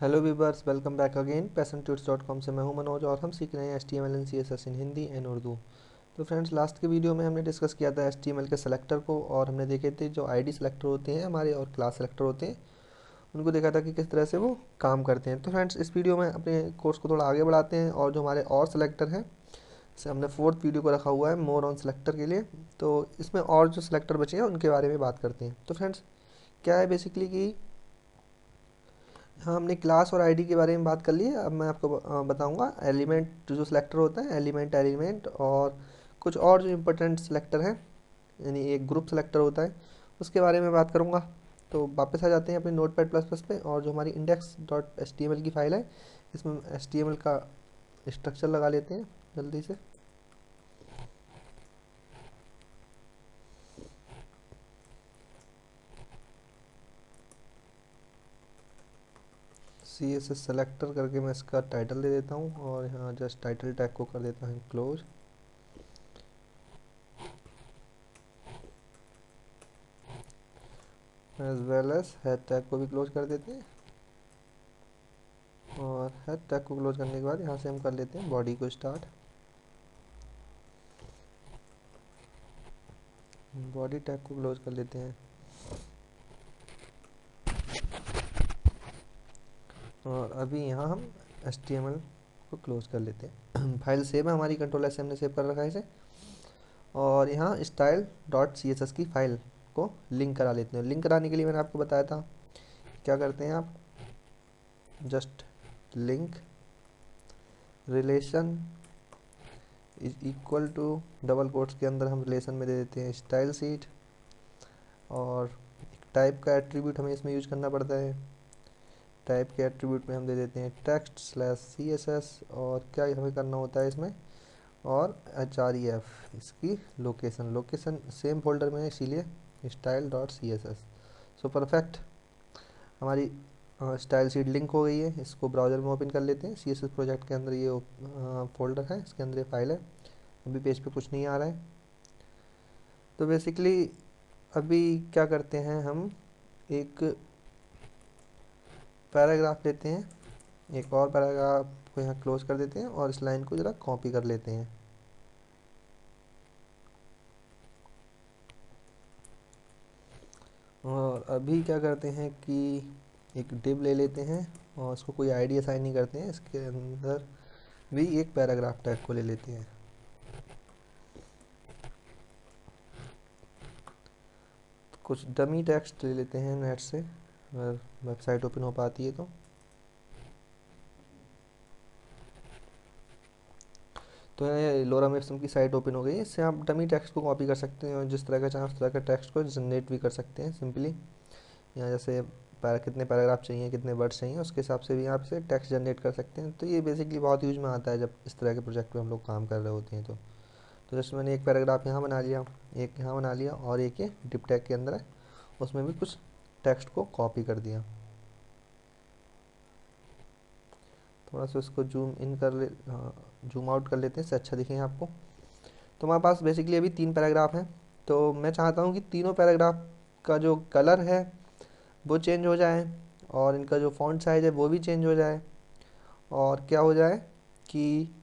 Hello viewers, welcome back again passiontutors.com से मैं हूं मनोज और हम सीख रहे हैं HTML and CSS in Hindi and Urdu. तो फ्रेंड्स, लास्ट के वीडियो में हमने डिस्कस किया था HTML के सेलेक्टर को और हमने देखे थे जो आईडी सेलेक्टर होते हैं हमारे और क्लास सेलेक्टर होते हैं, उनको देखा था कि किस तरह से वो काम करते हैं। तो फ्रेंड्स, इस वीडियो में अपने कोर्स को थोड़ा आगे बढ़ाते हैं और जो हमारे और सेलेक्टर हैं, जैसे हमने फोर्थ वीडियो को रखा हुआ है मोर ऑन सेलेक्टर के लिए, तो इसमें और जो सेलेक्टर बचे हैं उनके बारे में बात करते हैं। तो फ्रेंड्स, क्या है बेसिकली कि हाँ, हमने क्लास और आईडी के बारे में बात कर ली है। अब मैं आपको बताऊंगा एलिमेंट जो सिलेक्टर होता है, एलिमेंट और कुछ और जो इम्पोर्टेंट सिलेक्टर हैं, यानी एक ग्रुप सिलेक्टर होता है, उसके बारे में बात करूंगा। तो वापस आ जाते हैं अपने नोटपैड प्लस प्लस पे और जो हमारी index.html की फाइल है, इसमें HTML का स्ट्रक्चर लगा लेते हैं जल्दी से। CSS सेलेक्टर करके मैं इसका टाइटल दे देता हूँ और यहाँ जस्ट टाइटल टैग को कर देता हूँ close. As well as head tag को भी क्लोज कर देते हैं और हेड टैग को क्लोज करने के बाद यहाँ से हम कर लेते हैं बॉडी को स्टार्ट। बॉडी टैग को क्लोज कर लेते हैं और अभी यहाँ हम HTML को क्लोज कर लेते हैं। फाइल सेव है हमारी, कंट्रोल S से हमने सेव कर रखा है इसे। और यहाँ style.css की फाइल को लिंक करा लेते हैं। लिंक कराने के लिए मैंने आपको बताया था क्या करते हैं आप, just link relation is equal to double quotes के अंदर हम रिलेशन में दे देते हैं स्टाइल सीट, और टाइप का एट्रीब्यूट हमें इसमें यूज करना पड़ता है। टाइप के एट्रीब्यूट में हम दे देते हैं text/css, और क्या हमें करना होता है इसमें, और href इसकी लोकेशन सेम फोल्डर में है, इसीलिए style.css। सो परफेक्ट, हमारी स्टाइल सीट लिंक हो गई है। इसको ब्राउज़र में ओपन कर लेते हैं। CSS प्रोजेक्ट के अंदर ये फोल्डर है, इसके अंदर ये फाइल है। अभी पेज पे कुछ नहीं आ रहा है। तो बेसिकली अभी क्या करते हैं, हम एक पैराग्राफ लेते हैं, एक और पैराग्राफ को यहाँ क्लोज कर देते हैं और इस लाइन को ज़रा कॉपी कर लेते हैं। और अभी क्या करते हैं कि एक डिव ले लेते हैं और इसको कोई आईडी असाइन नहीं करते हैं, इसके अंदर भी एक पैराग्राफ टैग को ले लेते हैं। कुछ डमी टेक्स्ट ले लेते हैं नेट से, अगर वेबसाइट ओपन हो पाती है तो ये लोरम एप्सम की साइट ओपन हो गई है। इससे आप डमी टेक्स्ट को कॉपी कर सकते हैं और जिस तरह का चाहें उस तरह का टेक्स्ट को जनरेट भी कर सकते हैं सिंपली। यहाँ जैसे कितने पैराग्राफ चाहिए, कितने वर्ड्स चाहिए, उसके हिसाब से भी आप से टेक्स्ट जनरेट कर सकते हैं। तो ये बेसिकली बहुत यूज में आता है जब इस तरह के प्रोजेक्ट पे हम लोग काम कर रहे होते हैं। तो जैसे मैंने एक पैराग्राफ यहाँ बना लिया, एक यहाँ बना लिया और एक ये डिप टैग के अंदर है, उसमें भी कुछ टेक्स्ट को कॉपी कर दिया। थोड़ा सा इसको जूम इन कर ले, हाँ जूम आउट कर लेते हैं, इससे अच्छा दिखेंगे आपको। तो हमारे पास बेसिकली अभी 3 पैराग्राफ हैं। तो मैं चाहता हूँ कि तीनों पैराग्राफ का जो कलर है वो चेंज हो जाए और इनका जो फॉन्ट साइज़ है वो भी चेंज हो जाए, और क्या हो जाए कि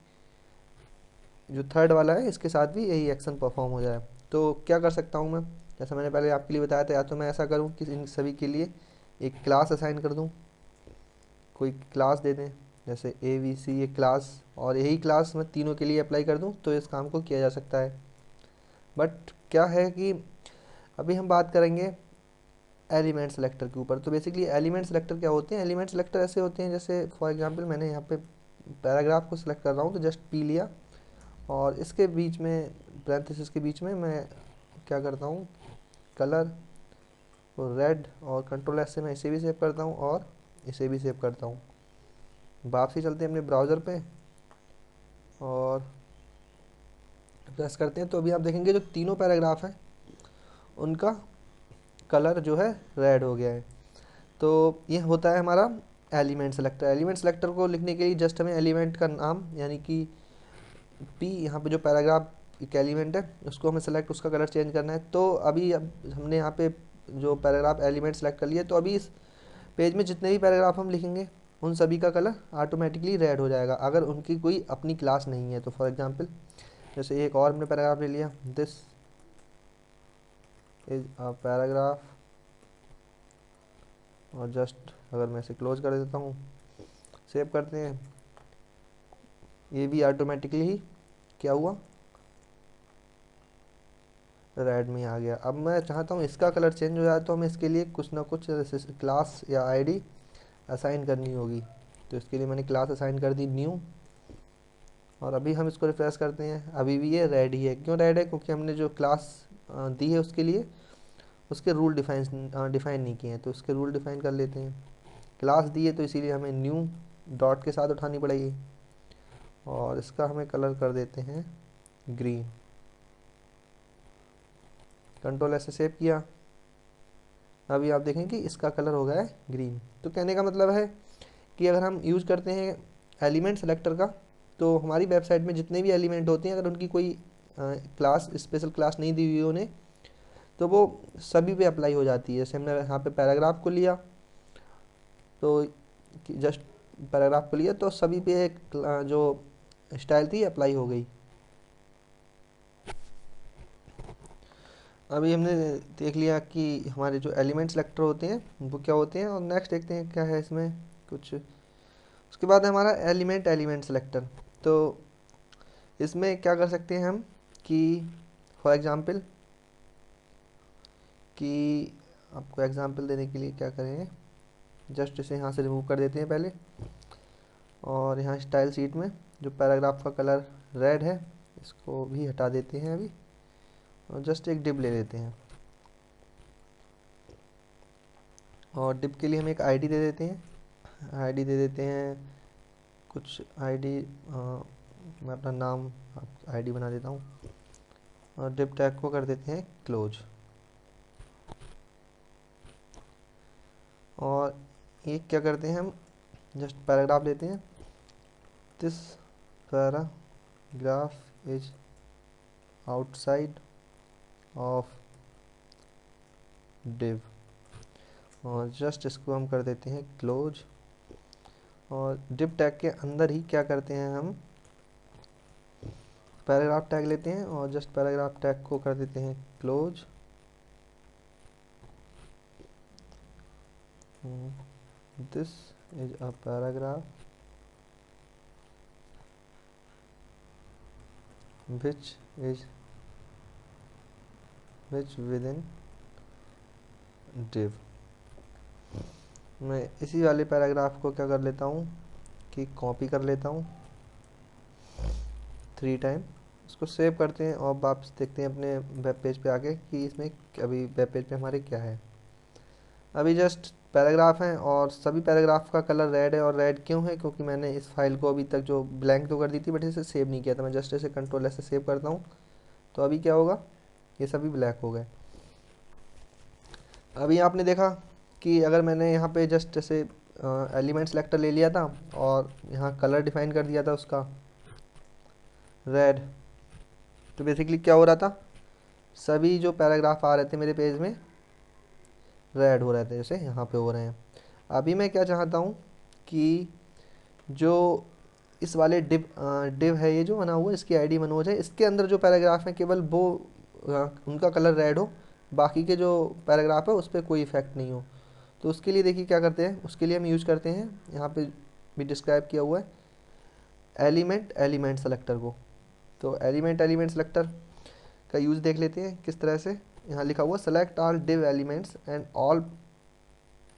जो थर्ड वाला है इसके साथ भी यही एक्शन परफॉर्म हो जाए। तो क्या कर सकता हूँ मैं, जैसा मैंने पहले आपके लिए बताया था, या तो मैं ऐसा करूँ कि इन सभी के लिए एक क्लास असाइन कर दूँ, कोई क्लास दे दें जैसे ABC ये क्लास, और यही क्लास मैं तीनों के लिए अप्लाई कर दूँ तो इस काम को किया जा सकता है। बट क्या है कि अभी हम बात करेंगे एलिमेंट सेलेक्टर के ऊपर। तो बेसिकली एलिमेंट सेलेक्टर क्या होते हैं, एलिमेंट सेलेक्टर ऐसे होते हैं जैसे फॉर एग्जांपल मैंने यहाँ पे पैराग्राफ को सिलेक्ट कर रहा हूँ तो जस्ट P लिया और इसके बीच में पैरेंथेसिस के बीच में मैं क्या करता हूँ, कलर को रेड, और कंट्रोल S से मैं इसे भी सेव करता हूँ और इसे भी सेव करता हूँ। वापसी चलते हैं अपने ब्राउज़र पे और प्रेस करते हैं। तो अभी आप देखेंगे जो तीनों पैराग्राफ हैं उनका कलर जो है रेड हो गया है। तो ये होता है हमारा एलिमेंट सेलेक्टर। एलिमेंट सेलेक्टर को लिखने के लिए जस्ट हमें एलिमेंट का नाम यानी कि P, यहाँ पे जो पैराग्राफ एक एलिमेंट है उसको हमें सेलेक्ट, उसका कलर चेंज करना है। तो अभी अब हमने यहाँ पे जो पैराग्राफ एलिमेंट सेलेक्ट कर लिया, तो अभी इस पेज में जितने भी पैराग्राफ हम लिखेंगे उन सभी का कलर ऑटोमेटिकली रेड हो जाएगा अगर उनकी कोई अपनी क्लास नहीं है। तो फॉर एग्जांपल जैसे एक और हमने पैराग्राफ ले लिया, दिस इज अ पैराग्राफ, और जस्ट अगर मैं इसे क्लोज कर देता हूँ, सेव करते हैं, ये भी ऑटोमेटिकली ही क्या हुआ, रेड में आ गया। अब मैं चाहता हूँ इसका कलर चेंज हो जाए, तो हमें इसके लिए कुछ ना कुछ क्लास या आईडी असाइन करनी होगी। तो इसके लिए मैंने क्लास असाइन कर दी न्यू, और अभी हम इसको रिफ्रेश करते हैं, अभी भी ये रेड ही है। क्यों रेड है? क्योंकि हमने जो क्लास दी है उसके लिए उसके रूल डिफाइन नहीं किए हैं। तो उसके रूल डिफाइन कर लेते हैं। क्लास दी है तो इसीलिए हमें न्यू डॉट के साथ उठानी पड़ेगी, और इसका हमें कलर कर देते हैं ग्रीन। कंट्रोल ऐसे सेव किया, अभी आप देखें कि इसका कलर हो गया है ग्रीन। तो कहने का मतलब है कि अगर हम यूज़ करते हैं एलिमेंट सेलेक्टर का, तो हमारी वेबसाइट में जितने भी एलिमेंट होते हैं, अगर उनकी कोई क्लास स्पेशल क्लास नहीं दी हुई उन्हें, तो वो सभी पे अप्लाई हो जाती है। जैसे हमने यहाँ पे पैराग्राफ को लिया, तो जस्ट पैराग्राफ को लिया तो सभी पे एक जो स्टाइल थी अप्लाई हो गई। अभी हमने देख लिया कि हमारे जो एलिमेंट सेलेक्टर होते हैं वो क्या होते हैं, और नेक्स्ट देखते हैं क्या है इसमें कुछ। उसके बाद है हमारा एलिमेंट सेलेक्टर। तो इसमें क्या कर सकते हैं हम कि फॉर एग्जांपल कि आपको एग्जांपल देने के लिए क्या करें, जस्ट इसे यहाँ से रिमूव कर देते हैं पहले, और यहाँ स्टाइल शीट में जो पैराग्राफ का कलर रेड है इसको भी हटा देते हैं अभी, और जस्ट एक डिप ले लेते हैं, और डिप के लिए हम एक आईडी दे देते हैं। आईडी दे देते हैं कुछ आईडी, मैं अपना नाम आईडी बना देता हूँ, और डिप टैग को कर देते हैं क्लोज। और ये क्या करते हैं हम, जस्ट पैराग्राफ लेते हैं, this paragraph is outside of div, और जस्ट इसको हम कर देते हैं क्लोज। और डिव टैग के अंदर ही क्या करते हैं हम, पैराग्राफ टैग लेते हैं और जस्ट पैराग्राफ टैग को कर देते हैं close. This is a paragraph which is which within div। मैं इसी वाले पैराग्राफ को क्या कर लेता हूँ कि कॉपी कर लेता हूँ 3 टाइम, उसको सेव करते हैं और वापस देखते हैं अपने वेब पेज पे आके कि इसमें अभी वेब पेज पे हमारे क्या है। अभी जस्ट पैराग्राफ हैं और सभी पैराग्राफ का कलर रेड है। और रेड क्यों है? क्योंकि मैंने इस फाइल को अभी तक जो ब्लैंक तो कर दी थी बट इसे सेव नहीं किया था। मैं जस्ट इसे कंट्रोल ऐसे सेव करता हूँ, तो अभी क्या होगा, ये सभी ब्लैक हो गए। अभी आपने देखा कि अगर मैंने यहाँ पे जस्ट ऐसे एलिमेंट सेलेक्टर ले लिया था और यहाँ कलर डिफाइन कर दिया था उसका रेड, तो बेसिकली क्या हो रहा था, सभी जो पैराग्राफ आ रहे थे मेरे पेज में रेड हो रहे थे, जैसे यहाँ पे हो रहे हैं। अभी मैं क्या चाहता हूँ कि जो इस वाले डिव है, ये जो बना हुआ है, इसकी आईडी मनोज है, इसके अंदर जो पैराग्राफ है केवल वो उनका कलर रेड हो, बाकी के जो पैराग्राफ है उस पर कोई इफेक्ट नहीं हो। तो उसके लिए देखिए क्या करते हैं, उसके लिए हम यूज़ करते हैं, यहाँ पे भी डिस्क्राइब किया हुआ है, एलिमेंट सेलेक्टर को। तो एलिमेंट सेलेक्टर का यूज़ देख लेते हैं किस तरह से। यहाँ लिखा हुआ select all div elements and all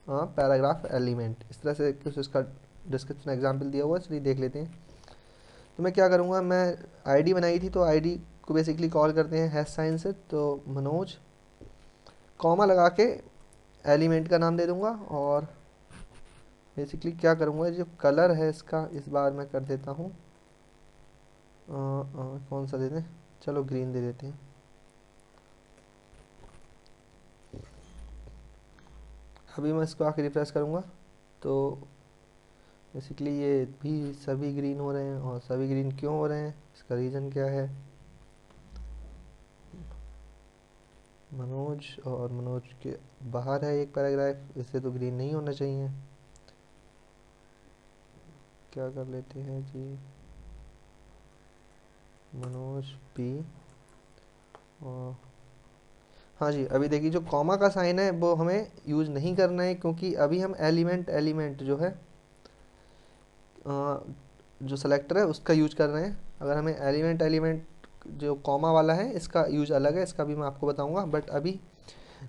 paragraph element, इस तरह से कुछ इसका डिस्क्रिप्शन एग्जाम्पल दिया हुआ है, चलिए देख लेते हैं। तो मैं क्या करूँगा, मैं आईडी बनाई थी तो आईडी को बेसिकली कॉल करते हैं हैश साइन से, तो मनोज कॉमा लगा के एलिमेंट का नाम दे दूँगा। और बेसिकली क्या करूँगा, जो कलर है इसका इस बार मैं कर देता हूँ कौन सा दे दें, चलो ग्रीन दे देते हैं। अभी मैं इसको आके रिफ्रेश करूँगा तो बेसिकली ये भी सभी ग्रीन हो रहे हैं। और सभी ग्रीन क्यों हो रहे हैं, इसका रीज़न क्या है, मनोज और मनोज के बाहर है एक पैराग्राफ, इससे तो ग्रीन नहीं होना चाहिए। क्या कर लेते हैं जी, मनोज पी। और हाँ जी, अभी देखिए जो कॉमा का साइन है वो हमें यूज नहीं करना है, क्योंकि अभी हम एलिमेंट एलिमेंट जो है जो सेलेक्टर है उसका यूज कर रहे हैं। अगर हमें एलिमेंट एलिमेंट जो कॉमा वाला है इसका यूज अलग है, इसका भी मैं आपको बताऊंगा, बट अभी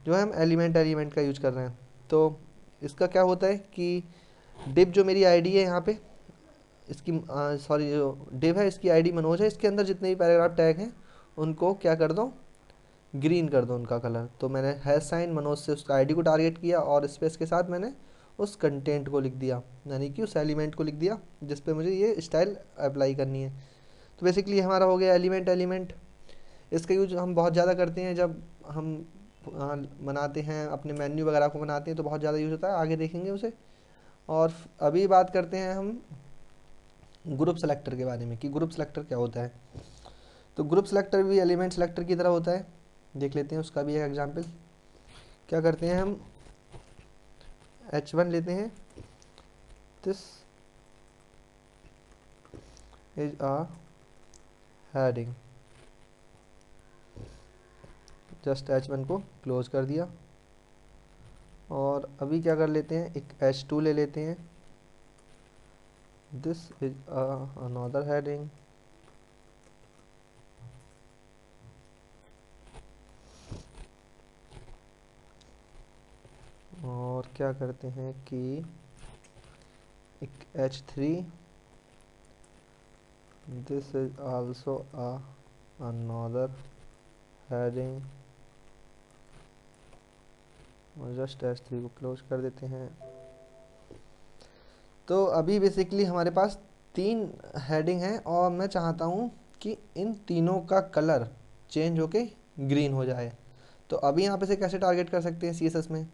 जो है हम एलिमेंट एलिमेंट का यूज कर रहे हैं। तो इसका क्या होता है कि डिव जो मेरी आईडी है यहाँ पे, इसकी सॉरी जो डिव है इसकी आईडी मनोज है, इसके अंदर जितने भी पैराग्राफ टैग हैं उनको क्या कर दो, ग्रीन कर दो उनका कलर। तो मैंने हैश साइन मनोज से उसका आईडी को टारगेट किया और स्पेस के साथ मैंने उस कंटेंट को लिख दिया, यानी कि उस एलिमेंट को लिख दिया जिस पे मुझे ये स्टाइल अप्लाई करनी है। तो बेसिकली हमारा हो गया एलिमेंट एलिमेंट। इसका यूज हम बहुत ज़्यादा करते हैं जब हम बनाते हैं अपने मेन्यू वगैरह को बनाते हैं, तो बहुत ज़्यादा यूज़ होता है, आगे देखेंगे उसे। और अभी बात करते हैं हम ग्रुप सेलेक्टर के बारे में कि ग्रुप सेलेक्टर क्या होता है। तो ग्रुप सेलेक्टर भी एलिमेंट सेलेक्टर की तरह होता है, देख लेते हैं उसका भी एक एग्जांपल। क्या करते हैं हम, H1 लेते हैं, this is a heading, just H1 को क्लोज कर दिया। और अभी क्या कर लेते हैं, एक H2 ले लेते हैं, दिस इज अनदर हेडिंग, और क्या करते हैं कि एक H3, this is also another heading, और जस्ट H3 को क्लोज कर देते हैं। तो अभी बेसिकली हमारे पास 3 हेडिंग हैं और मैं चाहता हूँ कि इन तीनों का कलर चेंज होके ग्रीन हो जाए। तो अभी यहाँ पे से कैसे टारगेट कर सकते हैं CSS में,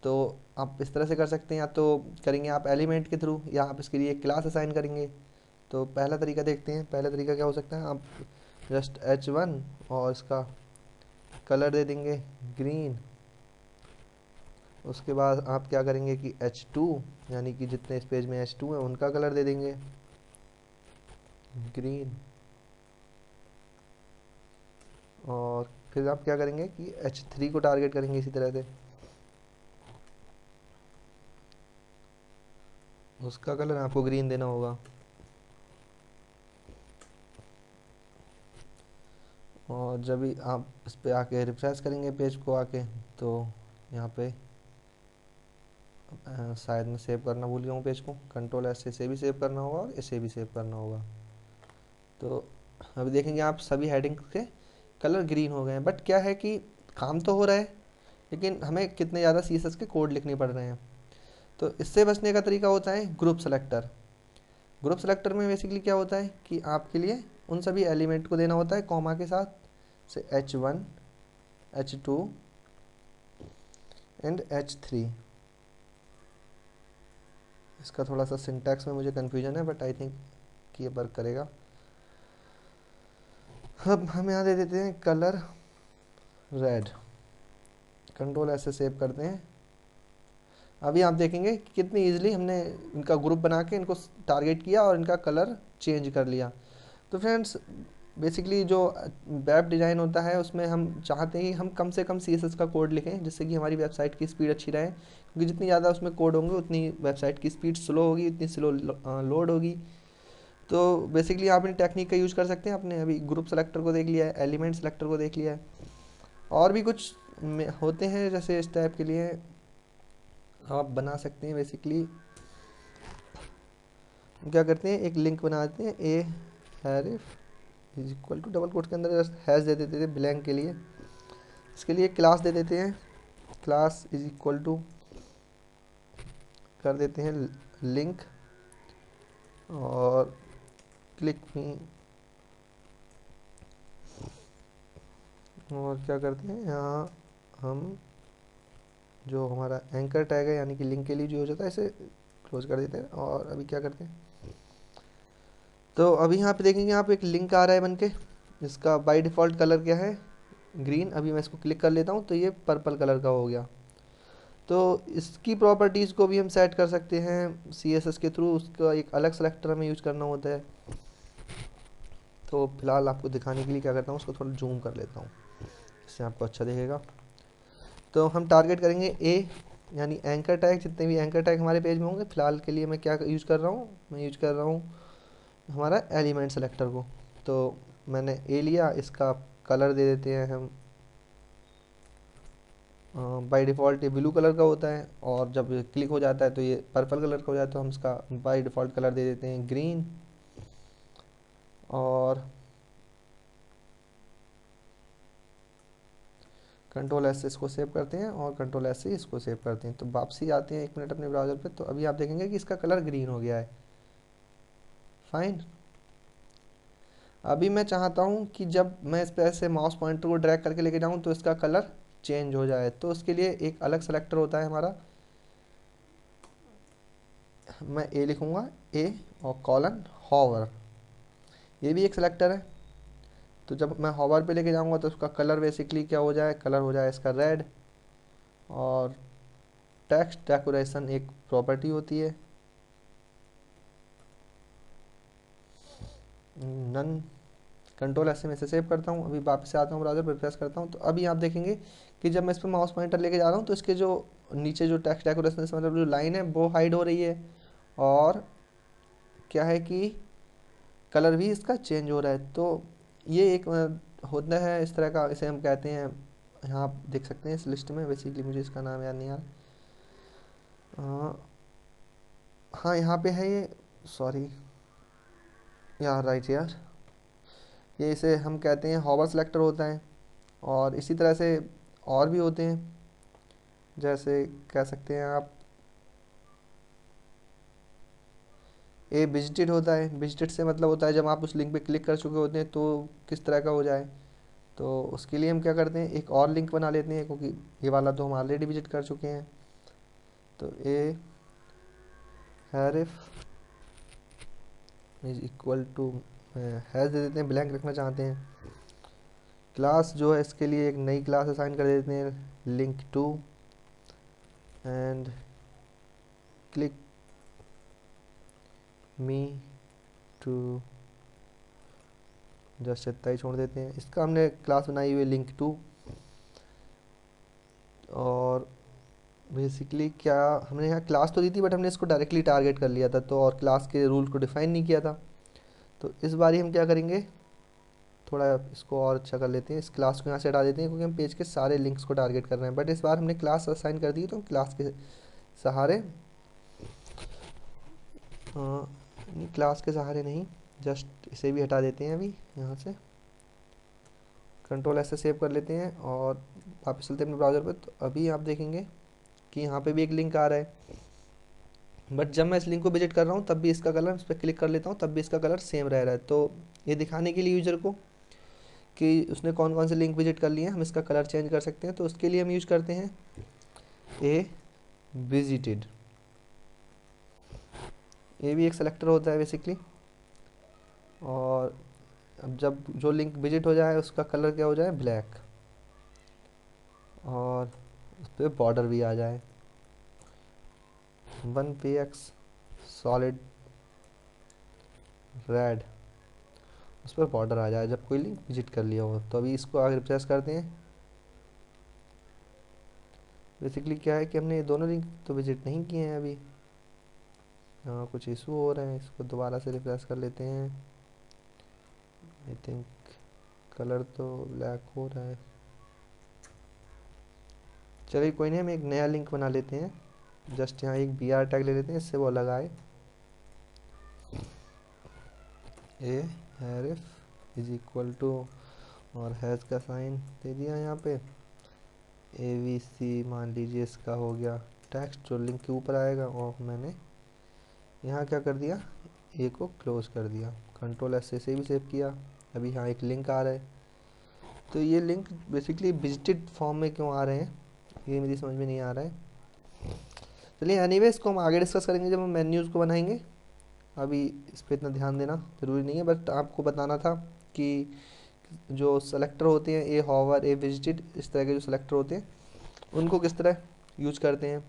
तो आप इस तरह से कर सकते हैं, या तो करेंगे आप एलिमेंट के थ्रू, या आप इसके लिए क्लास असाइन करेंगे। तो पहला तरीका देखते हैं, पहला तरीका क्या हो सकता है, आप जस्ट H1 और इसका कलर दे देंगे ग्रीन। उसके बाद आप क्या करेंगे कि H2, यानी कि जितने इस पेज में H2 है उनका कलर दे देंगे ग्रीन। और फिर आप क्या करेंगे कि H3 को टारगेट करेंगे इसी तरह से, उसका कलर आपको ग्रीन देना होगा। और जब भी आप इस पे आके रिफ्रेश करेंगे पेज को आके, तो यहाँ पे शायद मैं सेव करना भूल गया हूँ पेज को, Ctrl+S से भी सेव करना होगा और इसे भी सेव करना होगा। तो अभी देखेंगे आप सभी हेडिंग के कलर ग्रीन हो गए हैं, बट क्या है कि काम तो हो रहा है लेकिन हमें कितने ज़्यादा CSS के कोड लिखने पड़ रहे हैं। तो इससे बचने का तरीका होता है ग्रुप सेलेक्टर। ग्रुप सेलेक्टर में बेसिकली क्या होता है कि आपके लिए उन सभी एलिमेंट को देना होता है कॉमा के साथ, से H1, H2 एंड H3। इसका थोड़ा सा सिंटैक्स में मुझे कन्फ्यूजन है, बट आई थिंक कि ये वर्क करेगा। अब हम यहाँ दे देते हैं कलर रेड, Ctrl+S से सेव करते हैं। अभी आप देखेंगे कि कितनी इजीली हमने इनका ग्रुप बना के इनको टारगेट किया और इनका कलर चेंज कर लिया। तो फ्रेंड्स बेसिकली जो वेब डिज़ाइन होता है उसमें हम चाहते हैं कि हम कम से कम CSS का कोड लिखें, जिससे कि हमारी वेबसाइट की स्पीड अच्छी रहे, क्योंकि जितनी ज़्यादा उसमें कोड होंगे उतनी वेबसाइट की स्पीड स्लो होगी, उतनी स्लो लोड होगी। तो बेसिकली आप इन टेक्निक का यूज़ कर सकते हैं। आपने अभी ग्रुप सेलेक्टर को देख लिया है, एलिमेंट सेलेक्टर को देख लिया है, और भी कुछ होते हैं जैसे इस टाइप के लिए आप बना सकते हैं। बेसिकली क्या करते हैं, एक लिंक बनाते हैं, a href is equal to double quote के अंदर हैश दे देते थे ब्लैंक के लिए, इसके लिए क्लास दे देते हैं, क्लास इज इक्वल टू कर देते हैं लिंक, और क्लिक मी, और क्या करते हैं यहाँ हम जो हमारा एंकर टैग है यानी कि लिंक के लिए जो हो जाता है इसे क्लोज कर देते हैं। और अभी क्या करते हैं, तो अभी यहाँ पे देखेंगे आप एक लिंक आ रहा है बनके, इसका बाय डिफ़ॉल्ट कलर क्या है, ग्रीन। अभी मैं इसको क्लिक कर लेता हूँ तो ये पर्पल कलर का हो गया। तो इसकी प्रॉपर्टीज़ को भी हम सेट कर सकते हैं CSS के थ्रू। उसका एक अलग सेलेक्टर हमें यूज करना होता है। तो फिलहाल आपको दिखाने के लिए क्या करता हूँ, उसको थोड़ा जूम कर लेता हूँ, इससे आपको अच्छा दिखेगा। तो हम टारगेट करेंगे ए, यानी एंकर टैग। जितने भी एंकर टैग हमारे पेज में होंगे, फिलहाल के लिए मैं क्या यूज़ कर रहा हूँ, मैं यूज कर रहा हूँ हमारा एलिमेंट सेलेक्टर को। तो मैंने ए लिया, इसका कलर दे देते हैं हम, बाय डिफ़ॉल्ट ये ब्लू कलर का होता है, और जब क्लिक हो जाता है तो ये पर्पल कलर का हो जाता है। तो हम इसका बाय डिफ़ॉल्ट कलर दे देते हैं ग्रीन। और कंट्रोल एस से इसको सेव करते हैं, और कंट्रोल एस से इसको सेव करते हैं। तो वापसी आते हैं 1 मिनट अपने ब्राउज़र पे, तो अभी आप देखेंगे कि इसका कलर ग्रीन हो गया है। फाइन। अभी मैं चाहता हूँ कि जब मैं इस पर ऐसे माउस पॉइंटर को ड्रैग करके लेके जाऊँ तो इसका कलर चेंज हो जाए। तो उसके लिए एक अलग सेलेक्टर होता है हमारा। मैं ए लिखूँगा, ए और कॉलन हॉवर, ये भी एक सेलेक्टर है। तो जब मैं हॉवर पे लेके जाऊँगा तो उसका कलर बेसिकली क्या हो जाए, कलर हो जाए इसका रेड। और टेक्स्ट डेकोरेशन एक प्रॉपर्टी होती है, नन। कंट्रोल ऐसे में से सेव करता हूँ। अभी वापस से आता हूँ ब्राउज़र पर, प्रेस करता हूँ, तो अभी आप देखेंगे कि जब मैं इस पर माउस पॉइंटर लेके जा रहा हूँ तो इसके जो नीचे जो टेक्स्ट डेकोरेशन मतलब जो लाइन है वो हाइड हो रही है, और क्या है कि कलर भी इसका चेंज हो रहा है। तो ये एक होता है इस तरह का, इसे हम कहते हैं, यहाँ आप देख सकते हैं इस लिस्ट में। बेसिकली मुझे इसका नाम याद नहीं आ रहा। हाँ यहाँ पे है ये, सॉरी यार, राइट यार, ये इसे हम कहते हैं हॉवर सेलेक्टर होता है। और इसी तरह से और भी होते हैं, जैसे कह सकते हैं आप ए विजिटेड होता है। विजिटेड से मतलब होता है जब आप उस लिंक पे क्लिक कर चुके होते हैं तो किस तरह का हो जाए। तो उसके लिए हम क्या करते हैं, एक और लिंक बना लेते हैं, क्योंकि ये वाला तो हम ऑलरेडी विजिट कर चुके हैं। तो ए href is equal to, has दे देते हैं, ब्लैंक रखना चाहते हैं। क्लास जो है इसके लिए एक नई क्लास असाइन कर देते हैं, link two, and click me two, जस्ट इतना ही छोड़ देते हैं। इसका हमने क्लास बनाई हुई है लिंक टू। और बेसिकली क्या, हमने यहाँ क्लास तो दी थी बट हमने इसको डायरेक्टली टारगेट कर लिया था, तो और क्लास के रूल को डिफाइन नहीं किया था। तो इस बार हम क्या करेंगे, थोड़ा इसको और अच्छा कर लेते हैं, इस क्लास को यहाँ से हटा देते हैं, क्योंकि हम पेज के सारे लिंक्स को टारगेट कर रहे हैं। बट इस बार हमने क्लास असाइन कर दी, तो क्लास के सहारे, नहीं क्लास के सहारे नहीं, जस्ट इसे भी हटा देते हैं अभी यहाँ से। कंट्रोल ऐसे सेव कर लेते हैं और वापस चलते हैं अपने ब्राउज़र पे। तो अभी आप देखेंगे कि यहाँ पे भी एक लिंक आ रहा है, बट जब मैं इस लिंक को विजिट कर रहा हूँ तब भी इसका कलर, इस पर क्लिक कर लेता हूँ तब भी इसका कलर सेम रह रहा है। तो ये दिखाने के लिए यूज़र को कि उसने कौन कौन से लिंक विजिट कर लिए हैं, हम इसका कलर चेंज कर सकते हैं। तो उसके लिए हम यूज करते हैं ए विजिटेड। ये भी एक सेलेक्टर होता है बेसिकली। और अब जब जो लिंक विजिट हो जाए उसका कलर क्या हो जाए, ब्लैक, और उस पर बॉर्डर भी आ जाए 1px सॉलिड रेड, उस पर बॉर्डर आ जाए जब कोई लिंक विजिट कर लिया हो। तो अभी इसको आगे रिप्लेस करते हैं। बेसिकली क्या है कि हमने ये दोनों लिंक तो विजिट नहीं किए हैं अभी, हाँ कुछ इशू हो रहे हैं। इसको दोबारा से रिप्लेस कर लेते हैं। आई थिंक कलर तो ब्लैक हो रहा है, चलिए कोई नहीं, हम एक नया लिंक बना लेते हैं। जस्ट यहाँ एक br टैग ले लेते हैं, इससे वो लगाए ए हैरिफ इज इक्वल टू, और हैज़ का साइन दे दिया यहाँ पे, ABC मान लीजिए इसका हो गया टेक्स्ट जो लिंक के ऊपर आएगा। और मैंने यहाँ क्या कर दिया, ए को क्लोज कर दिया, कंट्रोल एस से भी सेव किया। अभी यहाँ एक लिंक आ रहा है। तो ये लिंक बेसिकली विजिटेड फॉर्म में क्यों आ रहे हैं, ये मेरी समझ में नहीं आ रहा है। चलिए एनीवे इसको हम आगे डिस्कस करेंगे जब हम मेन्यूज़ को बनाएंगे। अभी इस पर इतना ध्यान देना ज़रूरी नहीं है, बट आपको बताना था कि जो सेलेक्टर होते हैं, ए हॉवर, ए विजिटेड, इस तरह के जो सेलेक्टर होते हैं उनको किस तरह यूज करते हैं।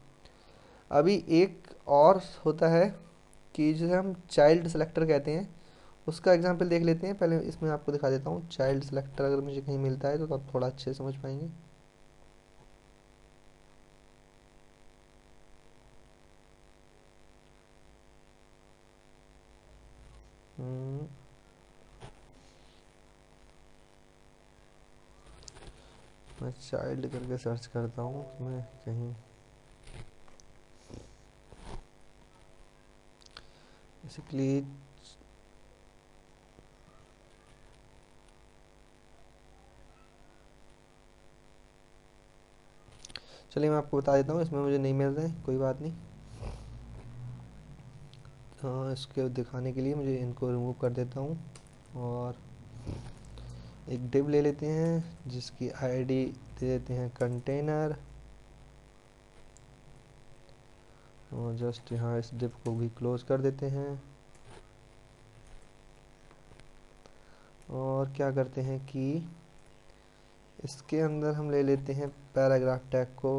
अभी एक और होता है कि जिसे हम चाइल्ड सेलेक्टर कहते हैं, उसका एग्जांपल देख लेते हैं। पहले इसमें आपको दिखा देता हूँ चाइल्ड सेलेक्टर, अगर मुझे कहीं मिलता है तो आप थोड़ा अच्छे से समझ पाएंगे। हम्म, मैं चाइल्ड करके सर्च करता हूँ मैं कहीं, बेसिकली चलिए मैं आपको बता देता हूँ, इसमें मुझे नहीं मिल रहे हैं, कोई बात नहीं। हाँ, इसके दिखाने के लिए मुझे इनको रिमूव कर देता हूँ और एक डिव ले लेते हैं जिसकी आईडी दे देते हैं कंटेनर, और जस्ट यहाँ इस डिव को भी क्लोज कर देते हैं। और क्या करते हैं कि इसके अंदर हम ले लेते हैं पैराग्राफ टैग को,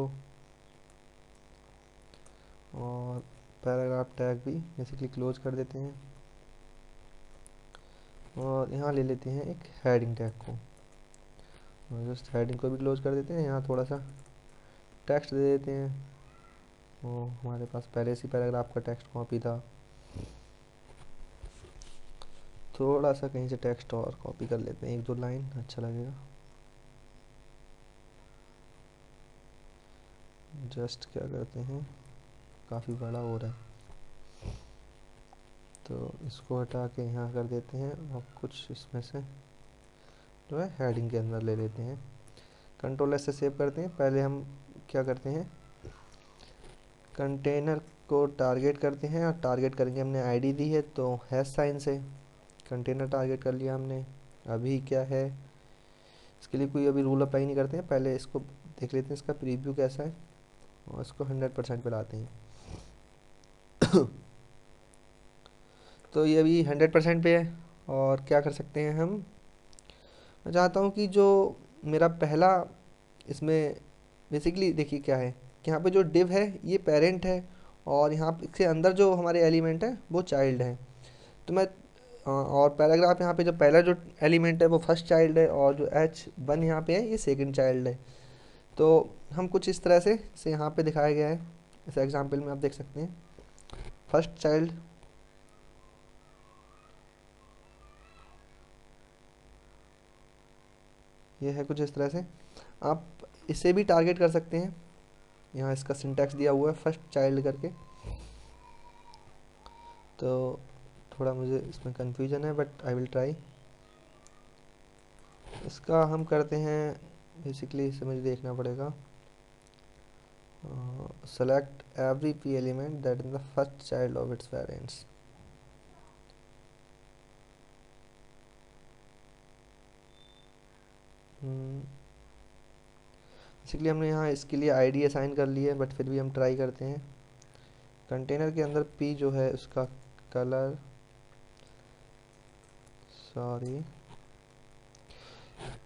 और पैराग्राफ टैग भी बेसिकली क्लोज कर देते हैं। और यहाँ ले लेते हैं एक हेडिंग टैग को, और जस्ट हेडिंग को भी क्लोज कर देते हैं। यहाँ थोड़ा सा टेक्स्ट दे देते हैं, वो हमारे पास पहले से पैराग्राफ का टेक्स्ट कॉपी था, थोड़ा सा कहीं से टेक्स्ट और कॉपी कर लेते हैं, एक दो लाइन अच्छा लगेगा। जस्ट क्या करते हैं, काफ़ी बड़ा हो रहा है तो इसको हटा के यहाँ कर देते हैं, और कुछ इसमें से जो है हेडिंग के अंदर ले लेते हैं। कंट्रोल एस से सेव करते हैं। पहले हम क्या करते हैं, कंटेनर को टारगेट करते हैं, और टारगेट करेंगे, हमने आईडी दी है तो हैश साइन से कंटेनर टारगेट कर लिया हमने। अभी क्या है, इसके लिए कोई अभी रूल अप्लाई नहीं करते हैं, पहले इसको देख लेते हैं इसका प्रीव्यू कैसा है, और इसको 100% पे लाते हैं। तो ये अभी 100% पे है। और क्या कर सकते हैं हम, मैं चाहता हूँ कि जो मेरा पहला इसमें बेसिकली देखिए क्या है कि यहाँ पे जो डिव है ये पेरेंट है, और यहाँ पे इसके अंदर जो हमारे एलिमेंट है वो चाइल्ड है। तो मैं और पैराग्राफ यहाँ पे जो पहला जो एलिमेंट है वो फर्स्ट चाइल्ड है, और जो H1 यहाँ पे है ये सेकंड चाइल्ड है। तो हम कुछ इस तरह से यहाँ पे दिखाया गया है, इस एग्जांपल में आप देख सकते हैं फर्स्ट चाइल्ड, ये है कुछ इस तरह से। आप इसे भी टारगेट कर सकते हैं, यहाँ इसका सिंटैक्स दिया हुआ है फर्स्ट चाइल्ड करके। तो थोड़ा मुझे इसमें कन्फ्यूजन है बट आई विल ट्राई। इसका हम करते हैं, बेसिकली इसे मुझे देखना पड़ेगा, select every P element that in the first child of its parents. Basically हमने यहाँ इसके लिए आईडी असाइन कर ली है, बट फिर भी हम ट्राई करते हैं। कंटेनर के अंदर पी जो है उसका कलर, सॉरी,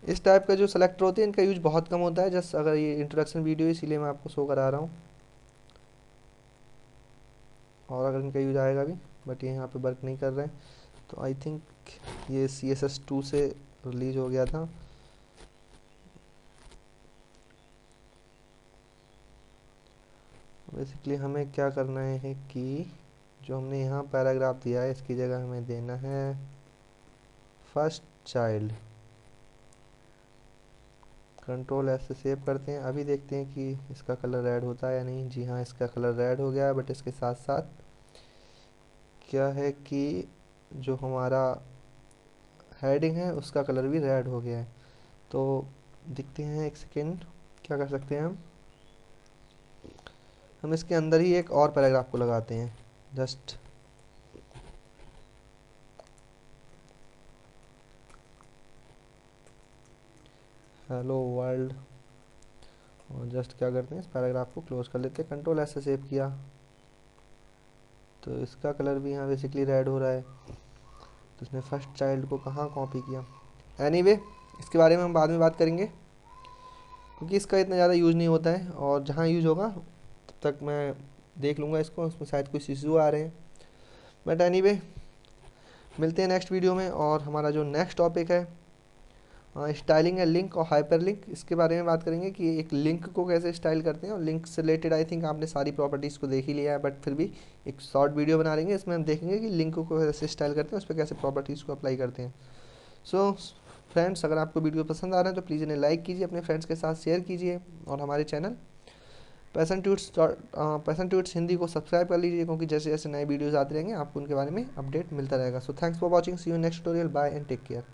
इस टाइप का जो सेलेक्टर होते हैं इनका यूज बहुत कम होता है। जस्ट अगर ये इंट्रोडक्शन वीडियो है इसीलिए मैं आपको शो करा रहा हूँ, और अगर इनका यूज आएगा भी, बट ये यहाँ पे वर्क नहीं कर रहे हैं। तो आई थिंक ये CSS2 से रिलीज हो गया था। बेसिकली हमें क्या करना है कि जो हमने यहाँ पैराग्राफ दिया है इसकी जगह हमें देना है फर्स्ट चाइल्ड। कंट्रोल एस से सेव करते हैं। अभी देखते हैं कि इसका कलर रेड होता है या नहीं। जी हाँ, इसका कलर रेड हो गया है, बट इसके साथ साथ क्या है कि जो हमारा हेडिंग है उसका कलर भी रेड हो गया है। तो देखते हैं, एक सेकेंड, क्या कर सकते हैं हम इसके अंदर ही एक और पैराग्राफ को लगाते हैं। जस्ट हेलो वर्ल्ड, और जस्ट क्या करते हैं इस पैराग्राफ को क्लोज कर लेते हैं। कंट्रोल एस से सेव किया तो इसका कलर भी यहाँ बेसिकली रेड हो रहा है। तो इसने फर्स्ट चाइल्ड को कहाँ कॉपी किया। एनीवे, इसके बारे में हम बाद में बात करेंगे। क्योंकि इसका इतना ज़्यादा यूज़ नहीं होता है, और जहाँ यूज़ होगा तब तक मैं देख लूँगा इसको, उसमें शायद कुछ इशू आ रहे हैं। बट एनीवे, मिलते हैं नेक्स्ट वीडियो में। और हमारा जो नेक्स्ट टॉपिक है स्टाइलिंग है लिंक और हाइपर लिंक, इसके बारे में बात करेंगे कि एक लिंक को कैसे स्टाइल करते हैं। और लिंक से रिलेटेड आई थिंक आपने सारी प्रॉपर्टीज़ को देख ही लिया है, बट फिर भी एक शॉर्ट वीडियो बना लेंगे, इसमें हम देखेंगे कि लिंक को कैसे स्टाइल करते हैं, उस पर कैसे प्रॉपर्टीज़ को अप्लाई करते हैं। सो फ्रेंड्स, अगर आपको वीडियो पसंद आ रहा है तो प्लीज़ इन्हें लाइक कीजिए, अपने फ्रेंड्स के साथ शेयर कीजिए, और हमारे चैनल पैसन ट्यूट्स हिंदी को सब्सक्राइब कर लीजिए, क्योंकि जैसे जैसे नए वीडियोज़ आते रहेंगे आपको उनके बारे में अपडेट मिलता रहेगा। So thanks for watching, see you next tutorial, bye and take care.